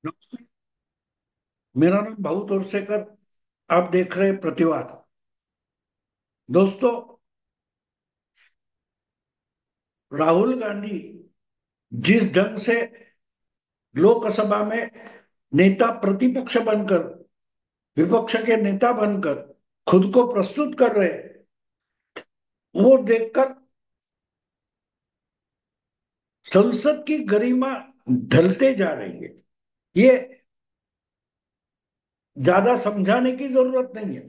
नमस्ते। मेरा नाम भाऊ तोरसेकर। आप देख रहे हैं प्रतिवाद। दोस्तों, राहुल गांधी जिस ढंग से लोकसभा में नेता प्रतिपक्ष बनकर, विपक्ष के नेता बनकर खुद को प्रस्तुत कर रहे हैं, वो देखकर संसद की गरिमा ढलते जा रही है। ये ज्यादा समझाने की जरूरत नहीं है।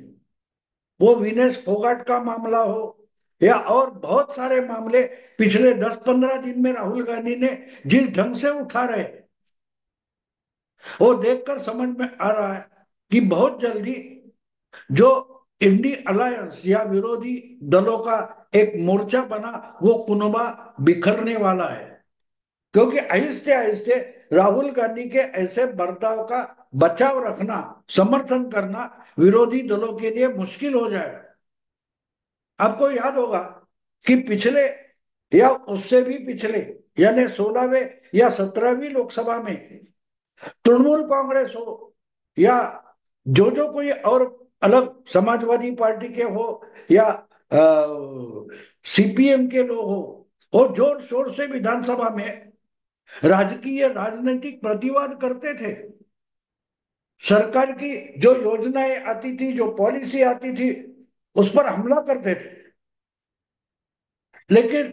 वो विनेश फोगाट का मामला हो या और बहुत सारे मामले पिछले 10-15 दिन में राहुल गांधी ने जिस ढंग से उठा रहे, वो देखकर समझ में आ रहा है कि बहुत जल्दी जो इंडी अलायंस या विरोधी दलों का एक मोर्चा बना, वो कुनबा बिखरने वाला है। क्योंकि आहिस्ते आहिस्ते राहुल गांधी के ऐसे बर्ताव का बचाव रखना, समर्थन करना विरोधी दलों के लिए मुश्किल हो जाएगा। आपको याद होगा कि पिछले या उससे भी पिछले, यानी 16वें या 17वीं लोकसभा में तृणमूल कांग्रेस हो या जो कोई और अलग समाजवादी पार्टी के हो या सीपीएम के लोग हो, वो जोर शोर से विधानसभा में राजकीय राजनीतिक प्रतिवाद करते थे। सरकार की जो योजनाएं आती थी, जो पॉलिसी आती थी, उस पर हमला करते थे। लेकिन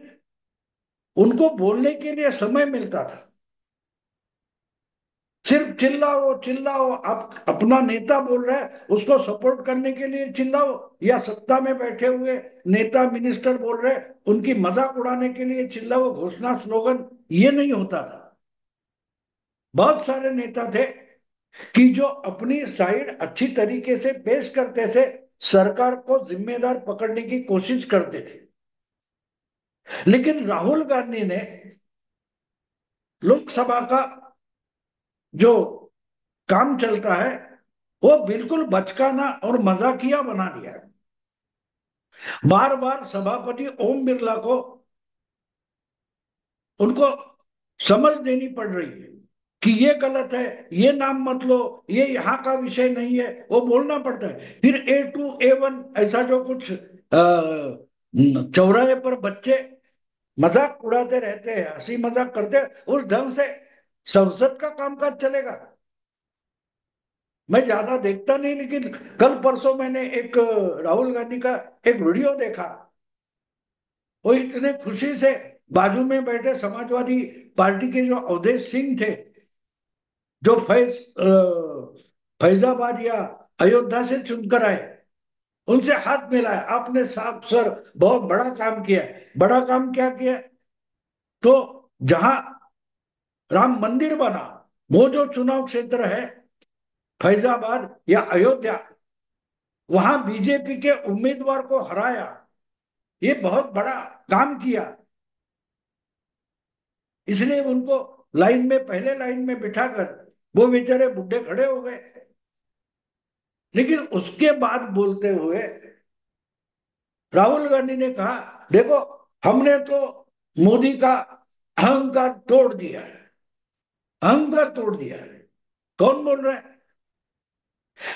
उनको बोलने के लिए समय मिलता था। सिर्फ चिल्लाओ चिल्लाओ, आप अपना नेता बोल रहा है उसको सपोर्ट करने के लिए चिल्लाओ, या सत्ता में बैठे हुए नेता मिनिस्टर बोल रहे हैं उनकी मजाक उड़ाने के लिए चिल्लाओ, घोषणा स्लोगन, ये नहीं होता था। बहुत सारे नेता थे कि जो अपनी साइड अच्छी तरीके से पेश करते थे, सरकार को जिम्मेदार पकड़ने की कोशिश करते थे। लेकिन राहुल गांधी ने लोकसभा का जो काम चलता है, वो बिल्कुल बचकाना और मजाकिया बना दिया है। बार बार सभापति ओम बिरला को उनको समझ देनी पड़ रही है कि ये गलत है, ये नाम मत लो, ये यहाँ का विषय नहीं है, वो बोलना पड़ता है। फिर A2 A1 ऐसा जो कुछ चौराहे पर बच्चे मजाक उड़ाते रहते हैं, हंसी मजाक करते हैं, उस ढंग से संसद का कामकाज चलेगा? मैं ज्यादा देखता नहीं, लेकिन कल परसों मैंने एक राहुल गांधी का एक वीडियो देखा। वो इतने खुशी से बाजू में बैठे समाजवादी पार्टी के जो अवधेश सिंह थे, जो फैजाबाद या अयोध्या से चुनकर आए, उनसे हाथ मिलाया। आपने साहब सर बहुत बड़ा काम किया है। बड़ा काम क्या किया? तो जहां राम मंदिर बना, वो जो चुनाव क्षेत्र है फैजाबाद या अयोध्या, वहां बीजेपी के उम्मीदवार को हराया। ये बहुत बड़ा काम किया। इसलिए उनको लाइन में, पहले लाइन में बिठाकर, वो बेचारे बुढ़े खड़े हो गए। लेकिन उसके बाद बोलते हुए राहुल गांधी ने कहा, देखो, हमने तो मोदी का अहंकार तोड़ दिया है। अहंकार तोड़ दिया है? कौन बोल रहा है?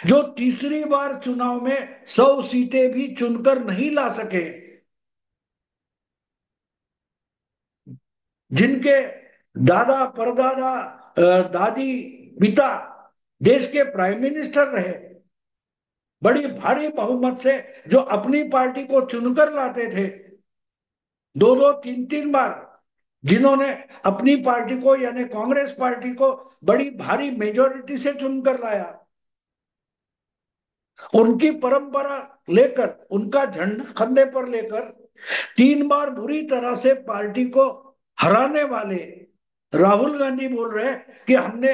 जो तीसरी बार चुनाव में 100 सीटें भी चुनकर नहीं ला सके, जिनके दादा परदादा दादी पिता देश के प्राइम मिनिस्टर रहे, बड़ी भारी बहुमत से, जो अपनी पार्टी को चुनकर लाते थे, दो दो तीन तीन बार, जिन्होंने अपनी पार्टी को यानी कांग्रेस पार्टी को बड़ी भारी मेजोरिटी से चुनकर लाया, उनकी परंपरा लेकर, उनका झंडा कंधे पर लेकर 3 बार बुरी तरह से पार्टी को हराने वाले राहुल गांधी बोल रहे हैं कि हमने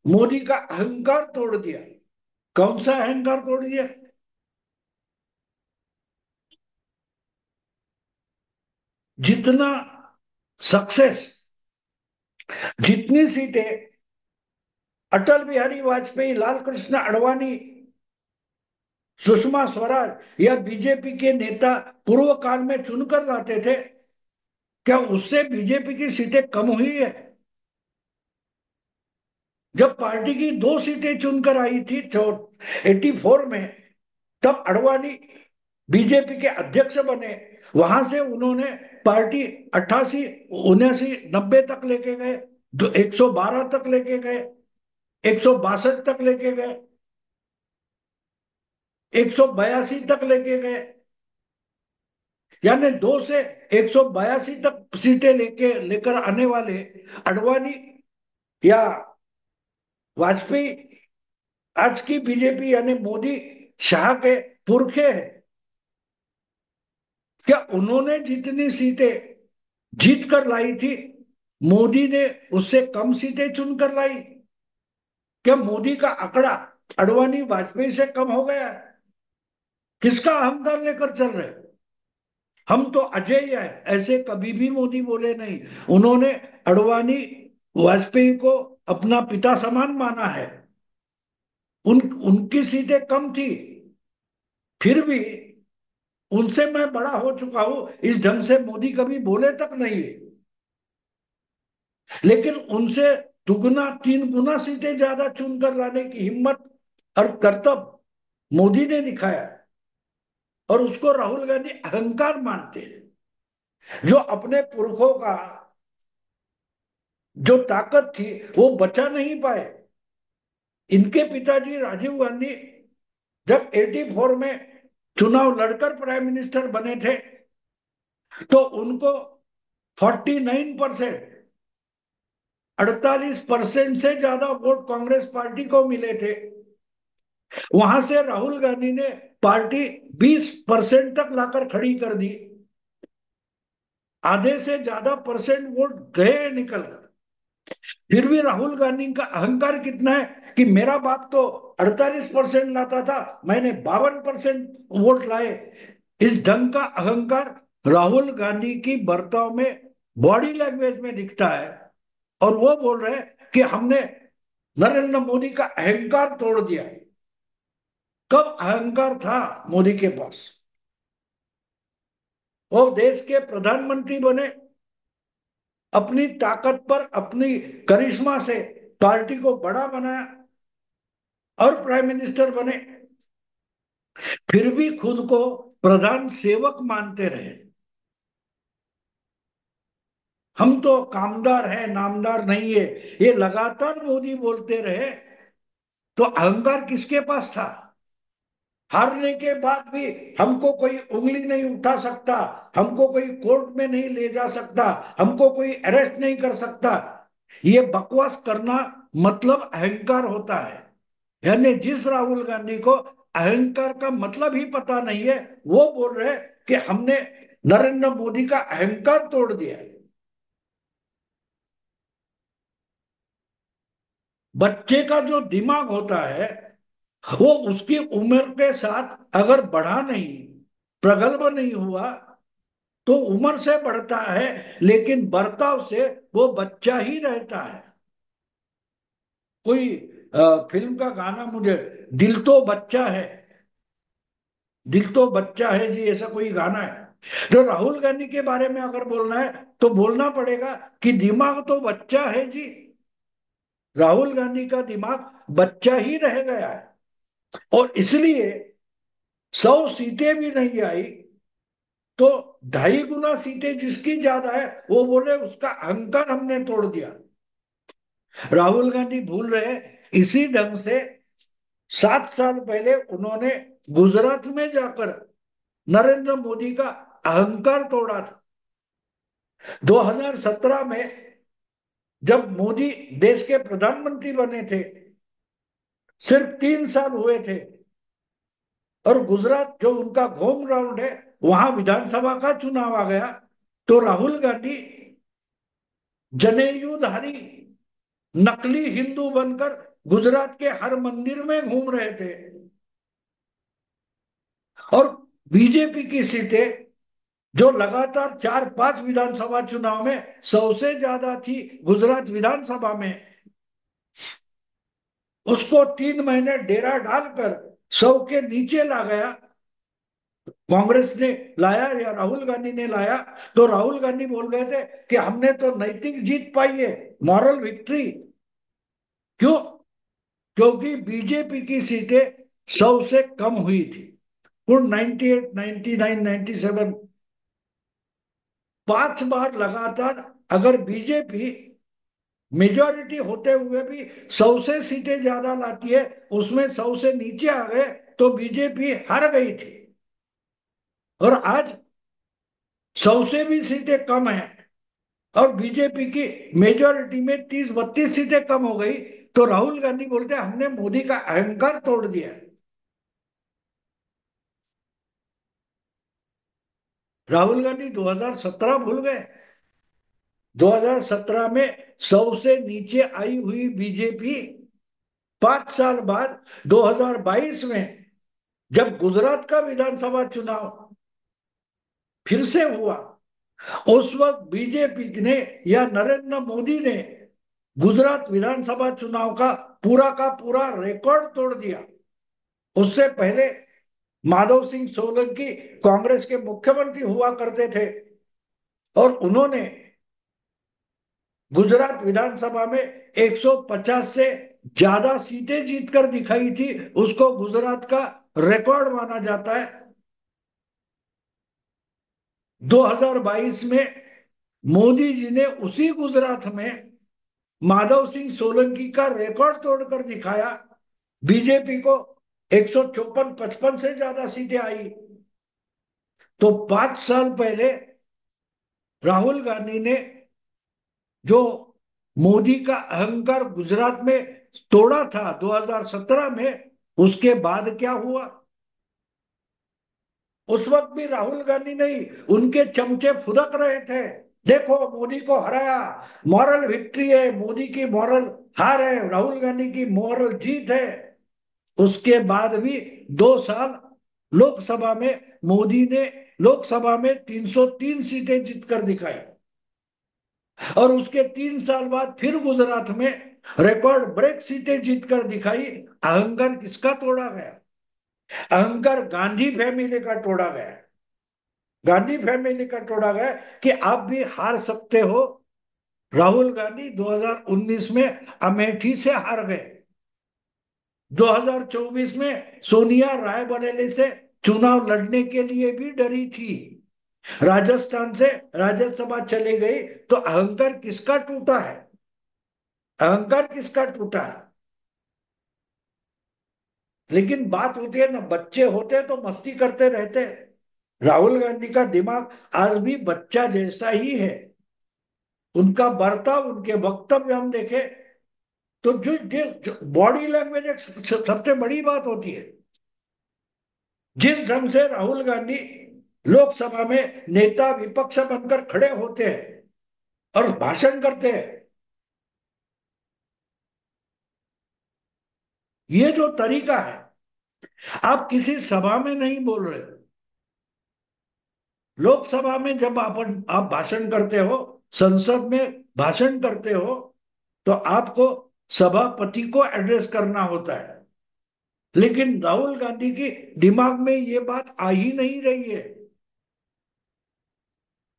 मोदी का अहंकार तोड़ दिया। कौन सा अहंकार तोड़ दिया? जितना सक्सेस, जितनी सीटें अटल बिहारी वाजपेयी, लाल कृष्ण आडवाणी, सुषमा स्वराज या बीजेपी के नेता पूर्व काल में चुनकर लाते थे, क्या उससे बीजेपी की सीटें कम हुई है? जब पार्टी की 2 सीटें चुनकर आई थी 84 में, तब अडवाणी बीजेपी के अध्यक्ष बने। वहां से उन्होंने पार्टी 88, 79, 90 तक लेके गए, 112 तक लेके गए, 162 तक लेके गए, 182 तक लेके गए। यानी 2 से 182 तक सीटें लेकर आने वाले अडवाणी या वाजपेयी आज की बीजेपी यानी मोदी शाह के पुरखे हैं। क्या उन्होंने जितनी सीटें जीत कर लाई थी, मोदी ने उससे कम सीटें चुनकर लाई? क्या मोदी का आंकड़ा अडवाणी वाजपेयी से कम हो गया है? किसका अहंकार लेकर चल रहे? हम तो अजय है, ऐसे कभी भी मोदी बोले नहीं। उन्होंने अडवाणी वाजपेयी को अपना पिता समान माना है। उनकी सीटें कम थी, फिर भी उनसे मैं बड़ा हो चुका हूं, इस ढंग से मोदी कभी बोले तक नहीं है। लेकिन उनसे दुगना 3 गुना सीटें ज्यादा चुनकर लाने की हिम्मत और करतब मोदी ने दिखाया, और उसको राहुल गांधी अहंकार मानते हैं। जो अपने पुरखों का जो ताकत थी वो बचा नहीं पाए। इनके पिताजी राजीव गांधी जब 84 में चुनाव लड़कर प्राइम मिनिस्टर बने थे, तो उनको 49%, 48% से ज्यादा वोट कांग्रेस पार्टी को मिले थे। वहां से राहुल गांधी ने पार्टी 20% तक लाकर खड़ी कर दी। आधे से ज्यादा परसेंट वोट गए निकल कर। फिर भी राहुल गांधी का अहंकार कितना है कि मेरा बाप तो 48% लाता था, मैंने 52% वोट लाए। इस ढंग का अहंकार राहुल गांधी की बर्ताव में, बॉडी लैंग्वेज में दिखता है। और वो बोल रहे हैं कि हमने नरेंद्र मोदी का अहंकार तोड़ दिया। कब अहंकार था मोदी के पास? वो देश के प्रधानमंत्री बने, अपनी ताकत पर, अपनी करिश्मा से पार्टी को बड़ा बनाया और प्राइम मिनिस्टर बने। फिर भी खुद को प्रधान सेवक मानते रहे। हम तो कामदार हैं, नामदार नहीं है, ये लगातार मोदी बोलते रहे। तो अहंकार किसके पास था? हारने के बाद भी हमको कोई उंगली नहीं उठा सकता, हमको कोई कोर्ट में नहीं ले जा सकता, हमको कोई अरेस्ट नहीं कर सकता, ये बकवास करना मतलब अहंकार होता है। यानी जिस राहुल गांधी को अहंकार का मतलब ही पता नहीं है, वो बोल रहे कि हमने नरेंद्र मोदी का अहंकार तोड़ दिया। बच्चे का जो दिमाग होता है वो उसकी उम्र के साथ अगर बढ़ा नहीं, प्रगल्भ नहीं हुआ, तो उम्र से बढ़ता है, लेकिन बर्ताव से वो बच्चा ही रहता है। कोई फिल्म का गाना मुझे, दिल तो बच्चा है, दिल तो बच्चा है जी, ऐसा कोई गाना है। तो राहुल गांधी के बारे में अगर बोलना है तो बोलना पड़ेगा कि दिमाग तो बच्चा है जी। राहुल गांधी का दिमाग बच्चा ही रह गया है, और इसलिए 100 सीटें भी नहीं आई तो 2.5 गुना सीटें जिसकी ज्यादा है, वो बोले उसका अहंकार हमने तोड़ दिया। राहुल गांधी भूल रहे, इसी ढंग से 7 साल पहले उन्होंने गुजरात में जाकर नरेंद्र मोदी का अहंकार तोड़ा था। 2017 में जब मोदी देश के प्रधानमंत्री बने थे, सिर्फ 3 साल हुए थे, और गुजरात जो उनका होम ग्राउंड है, वहां विधानसभा का चुनाव आ गया, तो राहुल गांधी जनेयूधारी नकली हिंदू बनकर गुजरात के हर मंदिर में घूम रहे थे। और बीजेपी की सीटें जो लगातार 4-5 विधानसभा चुनाव में 100 से ज्यादा थी गुजरात विधानसभा में, उसको 3 महीने डेरा डालकर 100 के नीचे ला गया। कांग्रेस ने लाया या राहुल गांधी ने लाया, तो राहुल गांधी बोल गए थे कि हमने तो नैतिक जीत पाई है, मॉरल विक्ट्री। क्यों? क्योंकि बीजेपी की सीटें 100 से कम हुई थी। कुल 98, 99, 97, 5 बार लगातार अगर बीजेपी मेजॉरिटी होते हुए भी 100 से सीटें ज्यादा लाती है, उसमें 100 से नीचे आ गए तो बीजेपी हार गई थी। और आज 100 से भी सीटें कम है और बीजेपी की मेजॉरिटी में 30-32 सीटें कम हो गई, तो राहुल गांधी बोलते हैं हमने मोदी का अहंकार तोड़ दिया। राहुल गांधी 2017 भूल गए? 2017 में 100 से नीचे आई हुई बीजेपी 5 साल बाद 2022 में जब गुजरात का विधानसभा चुनाव फिर से हुआ, उस वक्त बीजेपी ने या नरेंद्र मोदी ने गुजरात विधानसभा चुनाव का पूरा रिकॉर्ड तोड़ दिया। उससे पहले माधव सिंह सोलंकी कांग्रेस के मुख्यमंत्री हुआ करते थे और उन्होंने गुजरात विधानसभा में 150 से ज्यादा सीटें जीतकर दिखाई थी। उसको गुजरात का रिकॉर्ड माना जाता है। 2022 में मोदी जी ने उसी गुजरात में माधव सिंह सोलंकी का रिकॉर्ड तोड़कर दिखाया। बीजेपी को 154-55 से ज्यादा सीटें आई। तो 5 साल पहले राहुल गांधी ने जो मोदी का अहंकार गुजरात में तोड़ा था 2017 में, उसके बाद क्या हुआ? उस वक्त भी राहुल गांधी नहीं, उनके चमचे फुदक रहे थे, देखो मोदी को हराया, मॉरल विक्ट्री है, मोदी की मॉरल हार है, राहुल गांधी की मॉरल जीत है। उसके बाद भी 2 साल लोकसभा में मोदी ने लोकसभा में 303 सीटें जीतकर दिखाई और उसके 3 साल बाद फिर गुजरात में रिकॉर्ड ब्रेक सीटें जीतकर दिखाई। अहंकार किसका तोड़ा गया? अहंकार गांधी फैमिली का तोड़ा गया। गांधी फैमिली का तोड़ा गया कि आप भी हार सकते हो। राहुल गांधी 2019 में अमेठी से हार गए। 2024 में सोनिया रायबरेली से चुनाव लड़ने के लिए भी डरी थी। राजस्थान से राज्यसभा चली गई। तो अहंकार किसका टूटा है? अहंकार किसका टूटा है? लेकिन बात होती है ना, बच्चे होते तो मस्ती करते रहते। राहुल गांधी का दिमाग आज भी बच्चा जैसा ही है। उनका बर्ताव, उनके वक्तव्य हम देखें तो जो बॉडी लैंग्वेज एक सबसे बड़ी बात होती है। जिस ढंग से राहुल गांधी लोकसभा में नेता विपक्ष बनकर खड़े होते हैं और भाषण करते हैं, ये जो तरीका है, आप किसी सभा में नहीं बोल रहे हो। लोकसभा में जब आप भाषण करते हो, संसद में भाषण करते हो, तो आपको सभापति को एड्रेस करना होता है। लेकिन राहुल गांधी की दिमाग में ये बात आ ही नहीं रही है।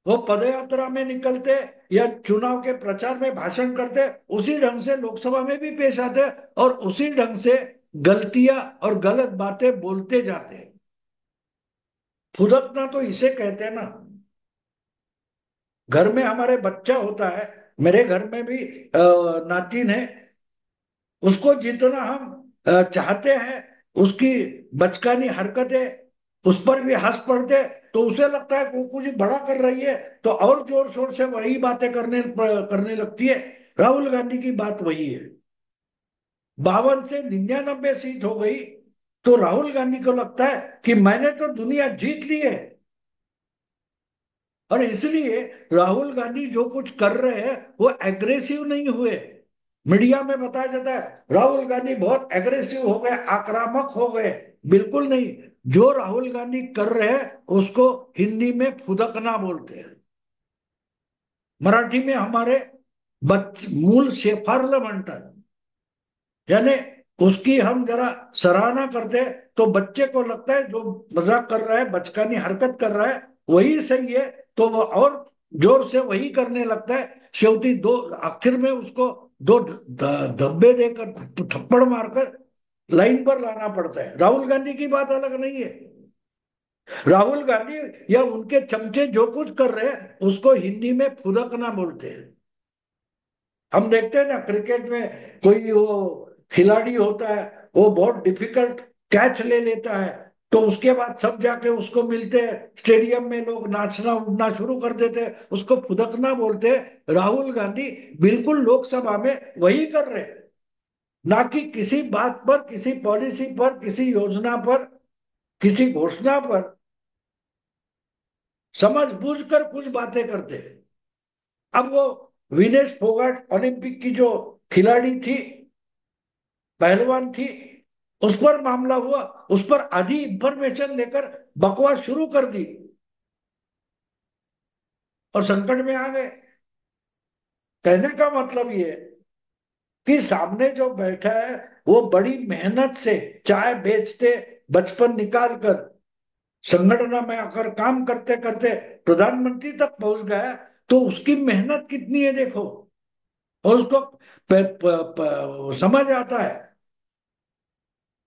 वो पदयात्रा में निकलते या चुनाव के प्रचार में भाषण करते, उसी ढंग से लोकसभा में भी पेश आते और उसी ढंग से गलतियां और गलत बातें बोलते जाते हैं। फुदकना तो इसे कहते हैं ना। घर में हमारे बच्चा होता है, मेरे घर में भी नातिन है, उसको जितना हम चाहते हैं, उसकी बचकानी हरकतें उस पर भी हंस पड़ते, तो उसे लगता है कि वो कुछ बड़ा कर रही है, तो और जोर शोर से वही बातें करने लगती है। राहुल गांधी की बात वही है। 52 से 99 सीट हो गई तो राहुल गांधी को लगता है कि मैंने तो दुनिया जीत ली है। और इसलिए राहुल गांधी जो कुछ कर रहे हैं वो एग्रेसिव नहीं हुए। मीडिया में बताया जाता है राहुल गांधी बहुत एग्रेसिव हो गए, आक्रामक हो गए। बिल्कुल नहीं। जो राहुल गांधी कर रहे हैं उसको हिंदी में फुदकना बोलते हैं। मराठी में हमारे मूल शेफारला म्हणतात, यानी उसकी हम जरा सराहना करते हैं तो बच्चे को लगता है जो मजाक कर रहा है, बचकानी हरकत कर रहा है, वही सही है, तो वो और जोर से वही करने लगता है। शेवटी दो आखिर में उसको दो धब्बे देकर, थप्पड़ मारकर लाइन पर लाना पड़ता है। राहुल गांधी की बात अलग नहीं है। राहुल गांधी या उनके चमचे जो कुछ कर रहे हैं उसको हिंदी में फुदकना बोलते हैं। हम देखते हैं ना क्रिकेट में, कोई वो खिलाड़ी होता है, वो बहुत डिफिकल्ट कैच ले लेता है, तो उसके बाद सब जाके उसको मिलते हैं स्टेडियम में, लोग नाचना उड़ना शुरू कर देते हैं, उसको फुदकना बोलते हैं। राहुल गांधी बिल्कुल लोकसभा में वही कर रहे हैं, ना कि किसी बात पर, किसी पॉलिसी पर, किसी योजना पर, किसी घोषणा पर समझ बूझ कर कुछ बातें करते हैं। अब वो विनेश फोगाट ओलंपिक की जो खिलाड़ी थी, पहलवान थी, उस पर मामला हुआ, उस पर आधी इंफॉर्मेशन लेकर बकवास शुरू कर दी और संकट में आ गए। कहने का मतलब ये है कि सामने जो बैठा है वो बड़ी मेहनत से चाय बेचते बचपन निकाल कर संगठन में आकर काम करते करते प्रधानमंत्री तक पहुंच गया, तो उसकी मेहनत कितनी है देखो। और उसको समझ आता है।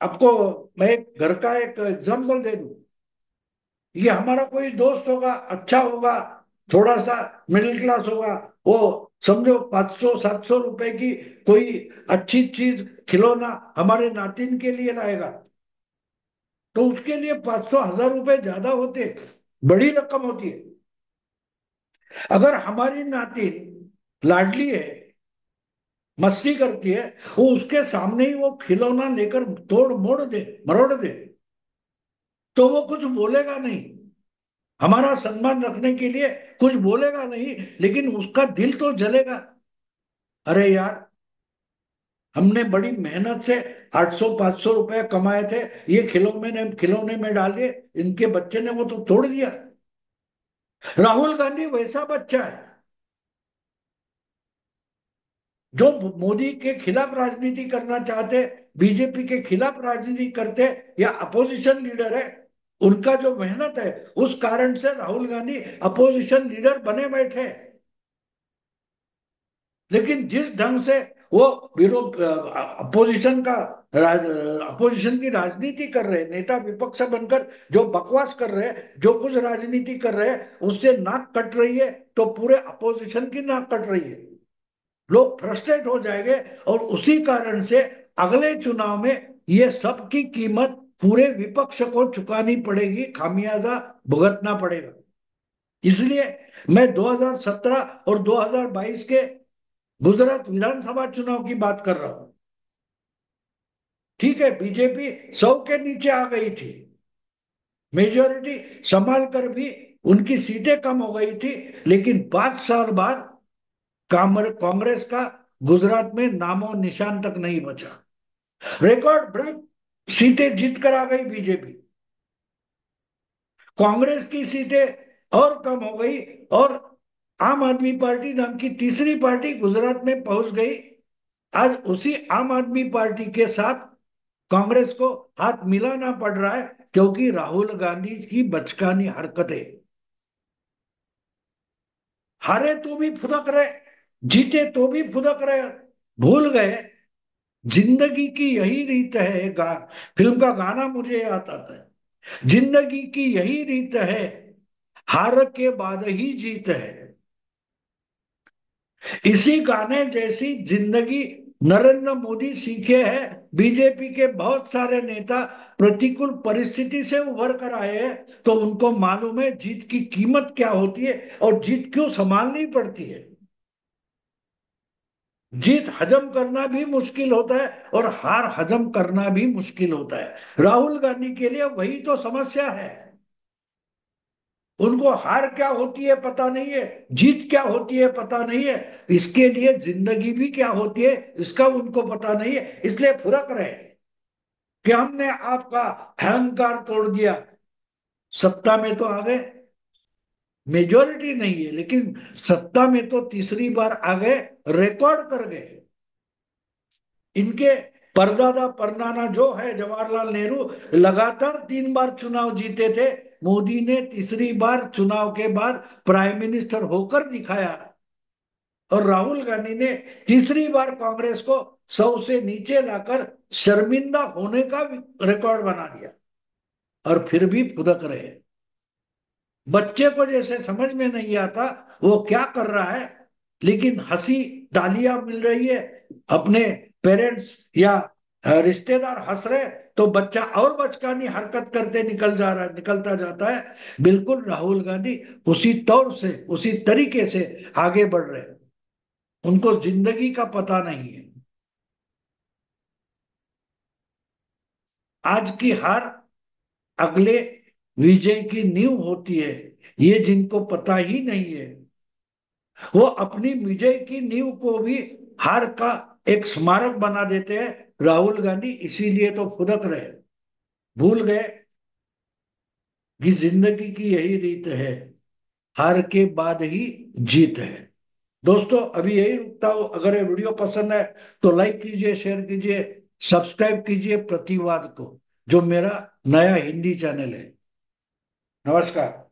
आपको मैं एक घर का एक एग्जाम्पल दे दूं। ये हमारा कोई दोस्त होगा, अच्छा होगा, थोड़ा सा मिडिल क्लास होगा, वो समझो 500 700 रुपए की कोई अच्छी चीज, खिलौना हमारे नातिन के लिए लाएगा, तो उसके लिए 500 1000 रुपए ज्यादा होते, बड़ी रकम होती है। अगर हमारी नातिन लाडली है, मस्ती करती है, वो उसके सामने ही वो खिलौना लेकर तोड़ मोड़ दे, मरोड़ दे, तो वो कुछ बोलेगा नहीं, हमारा सम्मान रखने के लिए कुछ बोलेगा नहीं, लेकिन उसका दिल तो जलेगा। अरे यार, हमने बड़ी मेहनत से 800 500 रुपए कमाए थे, ये खिलौने में डाल दिए, इनके बच्चे ने वो तो तोड़ दिया। राहुल गांधी वैसा बच्चा है जो मोदी के खिलाफ राजनीति करना चाहते, बीजेपी के खिलाफ राजनीति करते, या अपोजिशन लीडर है, उनका जो मेहनत है उस कारण से राहुल गांधी अपोजिशन लीडर बने बैठे। लेकिन जिस ढंग से वो विरोध, अपोजिशन का अपोजिशन की राजनीति कर रहे हैं, नेता विपक्ष बनकर जो बकवास कर रहे हैं, जो कुछ राजनीति कर रहे हैं, उससे नाक कट रही है, तो पूरे अपोजिशन की नाक कट रही है। लोग फ्रस्ट्रेट हो जाएंगे और उसी कारण से अगले चुनाव में ये सब की कीमत पूरे विपक्ष को चुकानी पड़ेगी, खामियाजा भुगतना पड़ेगा। इसलिए मैं 2017 और 2022 के गुजरात विधानसभा चुनाव की बात कर रहा हूं। ठीक है, बीजेपी 100 के नीचे आ गई थी, मेजोरिटी संभाल कर भी उनकी सीटें कम हो गई थी, लेकिन 5 साल बाद कांग्रेस का गुजरात में नामो निशान तक नहीं बचा। रिकॉर्ड ब्रेक सीटें जीत कर आ गई बीजेपी। कांग्रेस की सीटें और कम हो गई, और आम आदमी पार्टी नाम की तीसरी पार्टी गुजरात में पहुंच गई। आज उसी आम आदमी पार्टी के साथ कांग्रेस को हाथ मिलाना पड़ रहा है, क्योंकि राहुल गांधी की बचकानी हरकतें। हारे तो भी फुदक रहे, जीते तो भी फुदक रहे। भूल गए जिंदगी की यही रीत है, फिल्म का गाना मुझे याद आता है, जिंदगी की यही रीत है, हार के बाद ही जीत है। इसी गाने जैसी जिंदगी नरेंद्र मोदी सीखे हैं। बीजेपी के बहुत सारे नेता प्रतिकूल परिस्थिति से उभर कर आए हैं, तो उनको मालूम है जीत की कीमत क्या होती है और जीत क्यों संभालनी पड़ती है। जीत हजम करना भी मुश्किल होता है और हार हजम करना भी मुश्किल होता है। राहुल गांधी के लिए वही तो समस्या है। उनको हार क्या होती है पता नहीं है, जीत क्या होती है पता नहीं है, इसके लिए जिंदगी भी क्या होती है इसका उनको पता नहीं है। इसलिए फुरक रहे कि हमने आपका अहंकार तोड़ दिया, सत्ता में तो आ गए, मेजोरिटी नहीं है लेकिन सत्ता में तो तीसरी बार आ गए, रिकॉर्ड कर गए। इनके परदादा परनाना जो है जवाहरलाल नेहरू, लगातार 3 बार चुनाव जीते थे। मोदी ने तीसरी बार चुनाव के बाद प्राइम मिनिस्टर होकर दिखाया, और राहुल गांधी ने तीसरी बार कांग्रेस को 100 से नीचे लाकर शर्मिंदा होने का रिकॉर्ड बना दिया, और फिर भी फुदक रहे। बच्चे को जैसे समझ में नहीं आता वो क्या कर रहा है, लेकिन हंसी तालियां मिल रही है, अपने पेरेंट्स या रिश्तेदार हंस रहे, तो बच्चा और बचकानी हरकत करते निकलता जाता है। बिल्कुल राहुल गांधी उसी तौर से, उसी तरीके से आगे बढ़ रहे हैं। उनको जिंदगी का पता नहीं है। आज की हार अगले विजय की नींव होती है, ये जिनको पता ही नहीं है, वो अपनी विजय की नींव को भी हार का एक स्मारक बना देते हैं। राहुल गांधी इसीलिए तो फुदक रहे, भूल गए कि जिंदगी की यही रीत है, हार के बाद ही जीत है। दोस्तों अभी यही रुकता हूं। अगर ये वीडियो पसंद है तो लाइक कीजिए, शेयर कीजिए, सब्सक्राइब कीजिए प्रतिवाद को, जो मेरा नया हिंदी चैनल है। नमस्कार।